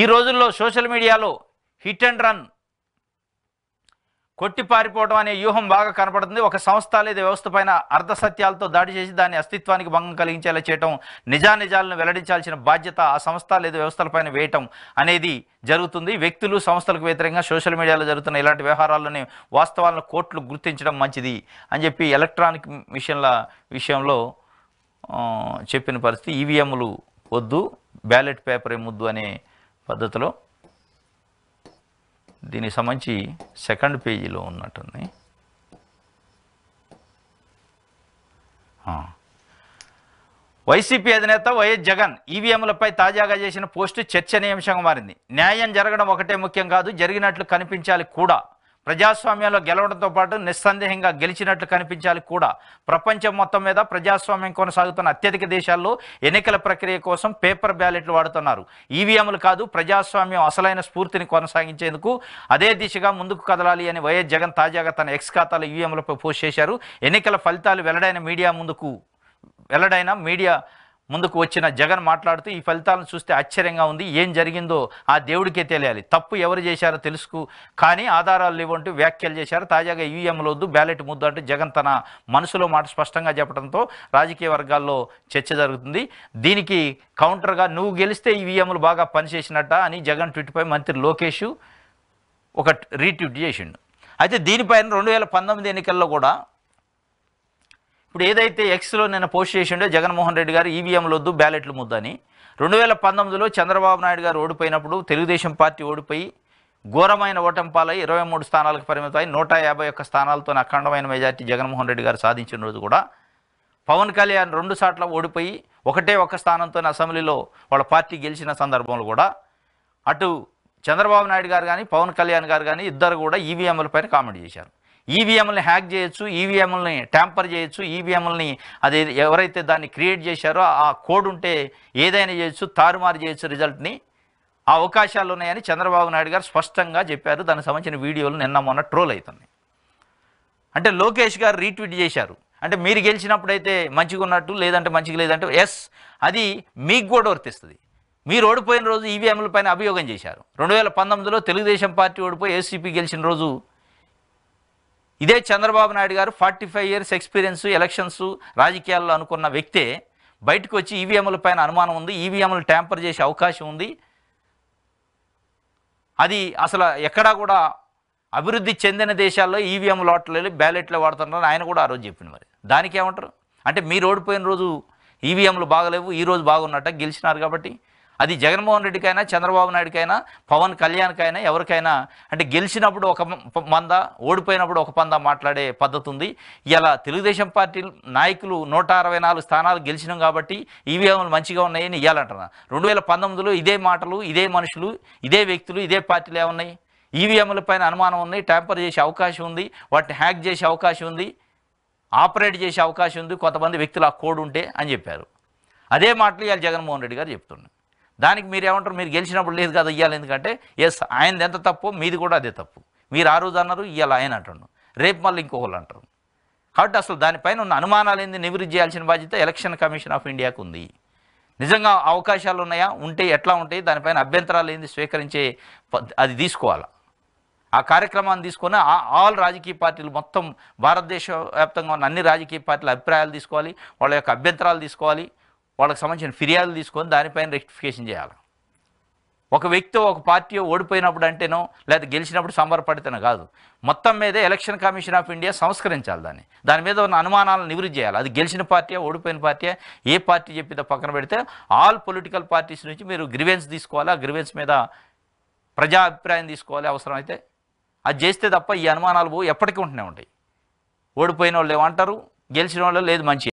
ఈ రోజుల్లో సోషల్ మీడియాలో హిట్ అండ్ రన్ కొట్టి పారిపోవడం అనే వ్యూహం బాగా కనపడుతుంది. ఒక సంస్థ లేదా వ్యవస్థ పైన అర్ధసత్యాలతో దాడి చేసి దాని అస్తిత్వానికి భంగం కలిగించేలా చేయటం, నిజానిజాలను వెల్లడించాల్సిన బాధ్యత ఆ సంస్థ లేదా వ్యవస్థలపైన వేయటం అనేది జరుగుతుంది. వ్యక్తులు సంస్థలకు వ్యతిరేకంగా సోషల్ మీడియాలో జరుగుతున్న ఇలాంటి వ్యవహారాలని వాస్తవాలను కోర్టులు గుర్తించడం మంచిది అని చెప్పి ఎలక్ట్రానిక్ విషయంలో చెప్పిన పరిస్థితి. ఈవీఎంలు వద్దు, బ్యాలెట్ పేపరే ముద్దు అనే పద్ధతిలో దీనికి సంబంధించి సెకండ్ పేజీలో ఉన్నట్టుంది. వైసీపీ అధినేత వైఎస్ జగన్ ఈవీఎంలపై తాజాగా చేసిన పోస్టు చర్చనీయాంశంగా మారింది. న్యాయం జరగడం ఒకటే ముఖ్యం కాదు, జరిగినట్లు కనిపించాలి కూడా. ప్రజాస్వామ్యంలో గెలవడంతో పాటు నిస్సందేహంగా గెలిచినట్లు కనిపించాలి కూడా. ప్రపంచం మొత్తం మీద ప్రజాస్వామ్యం కొనసాగుతున్న అత్యధిక దేశాల్లో ఎన్నికల ప్రక్రియ కోసం పేపర్ బ్యాలెట్లు వాడుతున్నారు. ఈవీఎంలు కాదు, ప్రజాస్వామ్యం అసలైన స్ఫూర్తిని కొనసాగించేందుకు అదే దిశగా ముందుకు కదలాలి అని వైఎస్ జగన్ తాజాగా తన ఎక్స్ ఖాతాలో ఈవీఎంలపై పోస్ట్ చేశారు. ఎన్నికల ఫలితాలు వెల్లడైన మీడియా ముందుకు వచ్చిన జగన్ మాట్లాడుతూ, ఈ ఫలితాలను చూస్తే ఆశ్చర్యంగా ఉంది. ఏం జరిగిందో ఆ దేవుడికే తెలియాలి. తప్పు ఎవరు చేశారో తెలుసుకు, కానీ ఆధారాలు లేవంటూ వ్యాఖ్యలు చేశారు. తాజాగా ఈవీఎంలు వద్దు, బ్యాలెట్ ముద్దు అంటూ జగన్ తన మనసులో మాట స్పష్టంగా చెప్పడంతో రాజకీయ వర్గాల్లో చర్చ జరుగుతుంది. దీనికి కౌంటర్గా నువ్వు గెలిస్తే ఈవీఎంలు బాగా పనిచేసినట్ట అని జగన్ ట్వీట్పై మంత్రి లోకేష్ ఒక రీట్వీట్ చేసిండు. అయితే దీనిపైన 2019 ఎన్నికల్లో కూడా ఇప్పుడు ఏదైతే ఎక్స్లో నిన్న పోస్ట్ చేసిండో జగన్మోహన్ రెడ్డి గారు ఈవీఎంలు వద్దు, బ్యాలెట్లు ముద్దని, 2019లో చంద్రబాబు నాయుడు గారు ఓడిపోయినప్పుడు తెలుగుదేశం పార్టీ ఓడిపోయి ఘోరమైన ఓటమి పాలై 23 స్థానాలకు పరిమితమై 151 స్థానాలతో అఖండమైన మెజార్టీ జగన్మోహన్ రెడ్డి గారు సాధించిన రోజు కూడా పవన్ కళ్యాణ్ 2 సార్లు ఓడిపోయి ఒక్క స్థానంతో అసెంబ్లీలో వాళ్ళ పార్టీ గెలిచిన సందర్భంలో కూడా అటు చంద్రబాబు నాయుడు గారు కానీ పవన్ కళ్యాణ్ గారు కానీ ఇద్దరు కూడా ఈవీఎంలపైన కామెంట్ చేశారు. ఈవీఎంలని హ్యాక్ చేయొచ్చు, ఈవీఎంలని ట్యాంపర్ చేయొచ్చు, ఈవీఎంలని అది ఎవరైతే దాన్ని క్రియేట్ చేశారో ఆ కోడ్ ఉంటే ఏదైనా చేయొచ్చు, తారుమారు చేయొచ్చు రిజల్ట్ని, ఆ అవకాశాలు ఉన్నాయని చంద్రబాబు నాయుడు గారు స్పష్టంగా చెప్పారు. దానికి సంబంధించిన వీడియోలు నిన్న మొన్న ట్రోల్ అవుతున్నాయి. అంటే లోకేష్ గారు రీట్వీట్ చేశారు. అంటే మీరు గెలిచినప్పుడైతే మంచిగా ఉన్నట్టు, లేదంటే మంచిగా లేదంటే ఎస్, అది మీకు కూడా వర్తిస్తుంది. మీరు ఓడిపోయిన రోజు ఈవీఎంల పైన అభియోగం చేశారు. 2019లో తెలుగుదేశం పార్టీ ఓడిపోయి ఏసీపీ గెలిచిన రోజు ఇదే చంద్రబాబు నాయుడు గారు 45 ఇయర్స్ ఎక్స్పీరియన్స్ ఎలక్షన్స్ రాజకీయాల్లో అనుకున్న వ్యక్తే బయటకు వచ్చి ఈవీఎంల పైన అనుమానం ఉంది, ఈవీఎంలు ట్యాంపర్ చేసే అవకాశం ఉంది, అది అసలు ఎక్కడా కూడా అభివృద్ధి చెందిన దేశాల్లో ఈవీఎం లోట్లు బ్యాలెట్లు వాడుతున్నారు ఆయన కూడా ఆ రోజు చెప్పింది. మరి దానికి ఏమంటారు? అంటే మీరు ఓడిపోయిన రోజు ఈవీఎంలు బాగలేవు, ఈరోజు బాగున్నట్ట గెలిచినారు కాబట్టి. అది జగన్మోహన్ రెడ్డికైనా చంద్రబాబు నాయుడికైనా పవన్ కళ్యాణ్కైనా ఎవరికైనా అంటే గెలిచినప్పుడు ఒక మంద, ఓడిపోయినప్పుడు ఒక పంద మాట్లాడే పద్ధతి ఉంది. ఇలా తెలుగుదేశం పార్టీ నాయకులు 164 స్థానాలు గెలిచినాం కాబట్టి ఈవీఎంలు మంచిగా ఉన్నాయని ఇవ్వాలంటున్నా. 2019లో ఇదే మాటలు, ఇదే మనుషులు, ఇదే వ్యక్తులు, ఇదే పార్టీలు ఏమున్నాయి? ఈవీఎంల పైన అనుమానం ఉన్నాయి, ట్యాంపర్ చేసే అవకాశం ఉంది, వాటిని హ్యాక్ చేసే అవకాశం ఉంది, ఆపరేట్ చేసే అవకాశం ఉంది కొంతమంది వ్యక్తులు ఆ కోడ్ ఉంటే అని చెప్పారు. అదే మాటలు ఇవాళ జగన్మోహన్ రెడ్డి గారు చెప్తున్నారు. దానికి మీరు ఏమంటారు? మీరు గెలిచినప్పుడు లేదు కదా ఇవ్వాలి, ఎందుకంటే ఎస్ ఆయనది ఎంత తప్పు మీది కూడా అదే తప్పు. మీరు ఆ రోజు అన్నారు, ఇవాళ ఆయన అంటున్నారు, రేపు మళ్ళీ ఇంకొకళ్ళు అంటారు. కాబట్టి అసలు దానిపైన ఉన్న అనుమానాలు ఏంది నివృత్తి చేయాల్సిన బాధ్యత ఎలక్షన్ కమిషన్ ఆఫ్ ఇండియాకు ఉంది. నిజంగా అవకాశాలు ఉన్నాయా, ఉంటే ఎట్లా ఉంటాయి, దానిపైన అభ్యంతరాలు ఏంది స్వీకరించే అది తీసుకోవాలి. ఆ కార్యక్రమాన్ని తీసుకొని ఆల్ రాజకీయ పార్టీలు మొత్తం భారతదేశ వ్యాప్తంగా ఉన్న అన్ని రాజకీయ పార్టీల అభిప్రాయాలు తీసుకోవాలి, వాళ్ళ యొక్క అభ్యంతరాలు తీసుకోవాలి, వాళ్ళకి సంబంధించిన ఫిర్యాదులు తీసుకొని దానిపైన రెక్టిఫికేషన్ చేయాలి. ఒక వ్యక్తి ఒక పార్టీ ఓడిపోయినప్పుడు అంటేనో లేదా గెలిచినప్పుడు సంబరపడితేనో కాదు, మొత్తం మీదే ఎలక్షన్ కమిషన్ ఆఫ్ ఇండియా సంస్కరించాలి. దాని మీద ఉన్న అనుమానాలను నివృత్తి చేయాలి. అది గెలిచిన పార్టీ ఓడిపోయిన పార్టీ ఏ పార్టీ చెప్పితే పక్కన పెడితే ఆల్ పొలిటికల్ పార్టీస్ నుంచి మీరు గ్రివెన్స్ తీసుకోవాలి. ఆ గ్రివెన్స్ మీద ప్రజా అభిప్రాయం తీసుకోవాలి అవసరమైతే. అది చేస్తే తప్ప ఈ అనుమానాలు ఎప్పటికీ ఉంటూనే ఉంటాయి. ఓడిపోయిన వాళ్ళు ఏమంటారు, గెలిచిన వాళ్ళు లేదు మంచి